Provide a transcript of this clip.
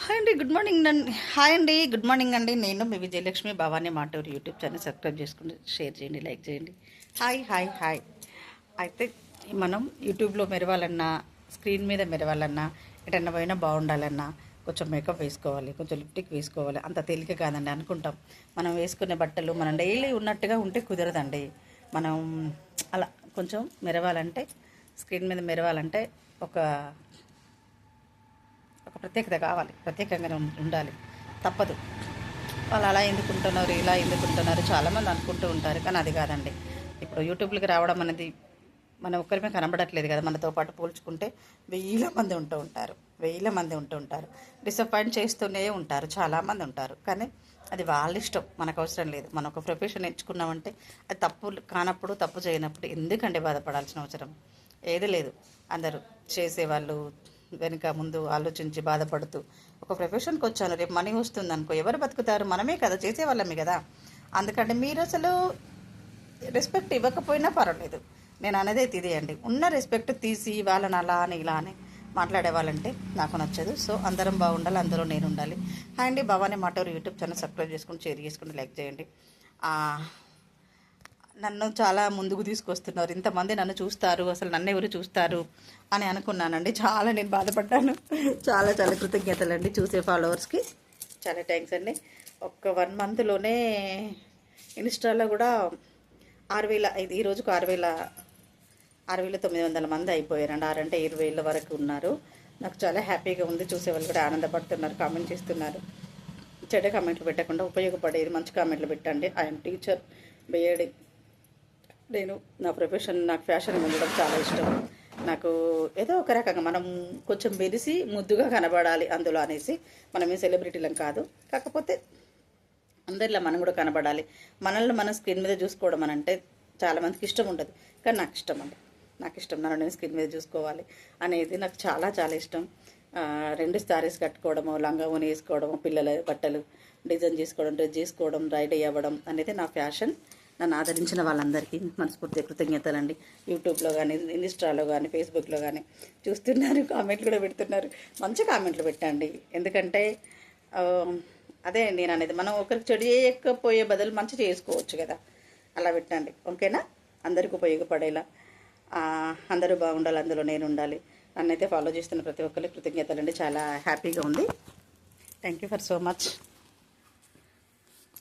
Hi అండి, good morning అండి. Hi అండి, గుడ్ మార్నింగ్ అండి. నేను మీ Vijayalakshmi Bhavani Maturu YouTube channel subscribe చేసుకుని షేర్ చేయండి, లైక్ చేయండి. Hi hi hi. అయితే మనం యూట్యూబ్లో మెరవాలన్నా, స్క్రీన్ మీద మెరవాలన్నా, ఎటన్నా పోయినా బాగుండాలన్నా కొంచెం మేకప్ వేసుకోవాలి, కొంచెం లిప్టిక్ వేసుకోవాలి. అంత తేలిక కాదండి అనుకుంటాం. మనం వేసుకునే బట్టలు మనం డైలీ ఉన్నట్టుగా ఉంటే కుదరదండి. మనం అలా కొంచెం మెరవాలంటే, స్క్రీన్ మీద మెరవాలంటే ఒక ఒక ప్రత్యేకత కావాలి, ప్రత్యేకంగానే ఉండాలి, తప్పదు. వాళ్ళు అలా ఎందుకుంటున్నారు, ఇలా ఎందుకుంటున్నారు చాలామంది అనుకుంటూ ఉంటారు, కానీ అది కాదండి. ఇప్పుడు యూట్యూబ్లోకి రావడం అనేది మన ఒక్కరిమే కనబడట్లేదు కదా, మనతో పాటు పోల్చుకుంటే వేల మంది ఉంటూ ఉంటారు. డిసప్పాయింట్ చేస్తూనే ఉంటారు, చాలామంది ఉంటారు. కానీ అది వాళ్ళ ఇష్టం, మనకు అవసరం లేదు. మనం ఒక ప్రొఫెషన్ ఎంచుకున్నామంటే అది తప్పు కానప్పుడు, తప్పు చేయనప్పుడు ఎందుకంటే బాధపడాల్సిన అవసరం ఏది లేదు. అందరూ చేసేవాళ్ళు వెనుక ముందు ఆలోచించి బాధపడుతూ ఒక ప్రొఫెషన్కి వచ్చాను, రేపు మనీ వస్తుంది అనుకో, ఎవరు బతుకుతారు? మనమే కదా, చేసేవాళ్ళమే కదా. అందుకంటే మీరు అసలు రెస్పెక్ట్ ఇవ్వకపోయినా పర్వాలేదు, నేను అనేది ఇదే అండి. ఉన్న రెస్పెక్ట్ తీసి వాళ్ళని అలా అని ఇలా అని మాట్లాడే వాళ్ళంటే నాకు నచ్చదు. సో అందరం బాగుండాలి, అందరూ నేను ఉండాలి. హాయ్ అండి, Bhavani Maturu YouTube channel subscribe చేసుకుని, షేర్ చేసుకుని, లైక్ చేయండి. నన్ను చాలా ముందుకు తీసుకొస్తున్నారు, ఇంతమంది నన్ను చూస్తారు, అసలు నన్ను ఎవరు చూస్తారు అని అనుకున్నానండి. చాలా నేను బాధపడ్డాను. చాలా చాలా కృతజ్ఞతలు అండి చూసే ఫాలోవర్స్కి, చాలా థ్యాంక్స్ అండి. ఒక్క 1 మంత్లోనే ఇన్స్టాలో కూడా 6,000, ఈ రోజుకు 6,900 మంది అయిపోయారండి. 6 అంటే 20,000 వరకు ఉన్నారు. నాకు చాలా హ్యాపీగా ఉంది. చూసేవాళ్ళు కూడా ఆనందపడుతున్నారు, కామెంట్ చేస్తున్నారు. చెడ్డ కామెంట్లు పెట్టకుండా ఉపయోగపడేది మంచి కామెంట్లు పెట్టండి. I'm teacher, B Ed. నేను నా ప్రొఫెషన్, నాకు ఫ్యాషన్ ఉండడం చాలా ఇష్టం. నాకు ఏదో ఒక రకంగా మనం కొంచెం మెరిసి ముద్దుగా కనబడాలి అందులో అనేసి. మనమే సెలబ్రిటీలం కాదు, కాకపోతే అందరిలో మనం కూడా కనబడాలి. మనల్ని మనం స్క్రీన్ మీద చూసుకోవడం అని అంటే చాలామందికి ఇష్టం ఉండదు, కానీ నాకు ఇష్టం అండి. నాకు ఇష్టం, నన్ను నేను స్క్రీన్ మీద చూసుకోవాలి అనేది నాకు చాలా చాలా ఇష్టం. 2 సారీస్ కట్టుకోవడము, లంగా ఓని వేసుకోవడము, పిల్లల బట్టలు డిజైన్ చేసుకోవడం, డ్రెస్ చేసుకోవడం, రెడీ అవ్వడం అనేది నా ఫ్యాషన్. నన్ను ఆదరించిన వాళ్ళందరికీ మనస్ఫూర్తి కృతజ్ఞతలండి. యూట్యూబ్లో కానీ, ఇన్స్టాలో కానీ, ఫేస్బుక్లో కానీ చూస్తున్నారు, కామెంట్లు కూడా పెడుతున్నారు. మంచి కామెంట్లు పెట్టండి. ఎందుకంటే అదే నేను అనేది, మనం ఒకరికి చెడు చేయకపోయే బదులు మంచి చేసుకోవచ్చు కదా. అలా పెట్టండి, ఓకేనా? అందరికీ ఉపయోగపడేలా, అందరూ బాగుండాలి, అందులో నేను ఉండాలి. నన్నైతే ఫాలో చేస్తున్న ప్రతి ఒక్కరికి కృతజ్ఞతలండి. చాలా హ్యాపీగా ఉంది. Thank you for so much.